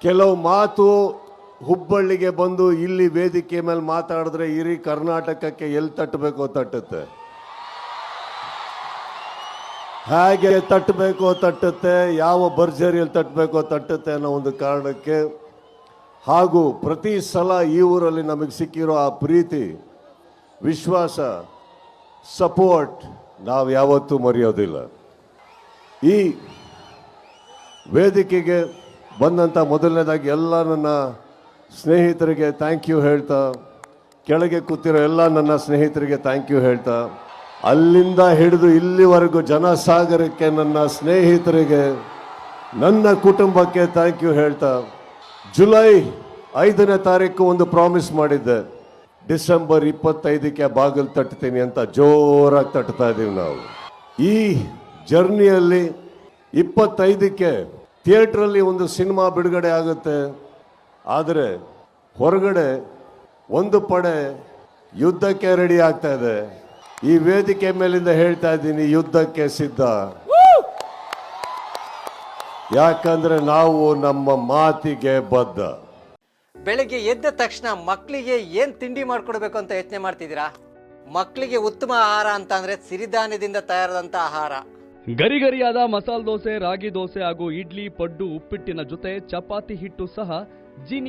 ಕೆಲವು ಮಾತು ಹುಬ್ಬಳ್ಳಿಗೆ ಬಂದು ಇಲ್ಲಿ ವೇದಿಕೆ ಮೇಲೆ ಮಾತಾಡಿದ್ರೆ ಇಡೀ ಕರ್ನಾಟಕಕ್ಕೆ ಎಲ್ಲಿ ತಟ್ಟಬೇಕೋ ತಟ್ಟುತ್ತೆ, ಹೇಗೆ ತಟ್ಟಬೇಕೋ ತಟ್ಟುತ್ತೆ, ಯಾವ ಭರ್ಜರಿಯಲ್ಲಿ ತಟ್ಟಬೇಕೋ ತಟ್ಟುತ್ತೆ ಅನ್ನೋ ಒಂದು ಕಾರಣಕ್ಕೆ, ಹಾಗೂ ಪ್ರತಿ ಸಲ ಈ ಊರಲ್ಲಿ ನಮಗೆ ಸಿಕ್ಕಿರೋ ಆ ಪ್ರೀತಿ, ವಿಶ್ವಾಸ, ಸಪೋರ್ಟ್ ನಾವು ಯಾವತ್ತೂ ಮರೆಯೋದಿಲ್ಲ. ಈ ವೇದಿಕೆಗೆ ಬಂದಂಥ ಮೊದಲನೇದಾಗಿ ಎಲ್ಲ ನನ್ನ ಸ್ನೇಹಿತರಿಗೆ ಥ್ಯಾಂಕ್ ಯು ಹೇಳ್ತಾ, ಕೆಳಗೆ ಕೂತಿರೋ ಎಲ್ಲ ನನ್ನ ಸ್ನೇಹಿತರಿಗೆ ಥ್ಯಾಂಕ್ ಯು ಹೇಳ್ತಾ, ಅಲ್ಲಿಂದ ಹಿಡಿದು ಇಲ್ಲಿವರೆಗೂ ಜನಸಾಗರಕ್ಕೆ, ನನ್ನ ಸ್ನೇಹಿತರಿಗೆ, ನನ್ನ ಕುಟುಂಬಕ್ಕೆ ಥ್ಯಾಂಕ್ ಯು ಹೇಳ್ತಾ, ಜುಲೈ 5ನೇ ತಾರೀಕು ಒಂದು ಪ್ರಾಮಿಸ್ ಮಾಡಿದ್ದೆ, ಡಿಸೆಂಬರ್ 25ಕ್ಕೆ ಬಾಗಿಲು ತಟ್ತೀನಿ ಅಂತ ಜೋರಾಗಿ ತಟ್ತಾ ಇದ್ದೀವಿ ನಾವು. ಈ ಜರ್ನಿಯಲ್ಲಿ 25ಕ್ಕೆ ಥಿಯೇಟ್ರಲ್ಲಿ ಒಂದು ಸಿನಿಮಾ ಬಿಡುಗಡೆ ಆಗುತ್ತೆ, ಆದರೆ ಹೊರಗಡೆ ಒಂದು ಪಡೆ ಯುದ್ಧಕ್ಕೆ ರೆಡಿ ಆಗ್ತಾ ಇದೆ. ಈ ವೇದಿಕೆ ಮೇಲಿಂದ ಹೇಳ್ತಾ ಇದ್ದೀನಿ, ಯುದ್ಧಕ್ಕೆ ಸಿದ್ಧ. ಯಾಕಂದ್ರೆ ನಾವು ನಮ್ಮ ಮಾತಿಗೆ ಬದ್ಧ. ಬೆಳಗ್ಗೆ ಎದ್ದ ತಕ್ಷಣ ಮಕ್ಕಳಿಗೆ ಏನ್ ತಿಂಡಿ ಮಾಡ್ಕೊಡ್ಬೇಕು ಅಂತ ಯೋಚನೆ ಮಾಡ್ತಿದ್ದೀರಾ? ಮಕ್ಕಳಿಗೆ ಉತ್ತಮ ಆಹಾರ ಅಂತ ಅಂದ್ರೆ ಸಿರಿಧಾನ್ಯದಿಂದ ತಯಾರಾದಂತ ಆಹಾರ. ಗರಿಗರಿಯಾದ ಮಸಾಲೆ ದೋಸೆ, ರಾಗಿ ದೋಸೆ ಹಾಗೂ ಇಡ್ಲಿ, ಪಡ್ಡು, ಉಪ್ಪಿಟ್ಟಿನ ಜೊತೆ ಚಪಾತಿ ಹಿಟ್ಟು ಸಹ ಜೀನಿ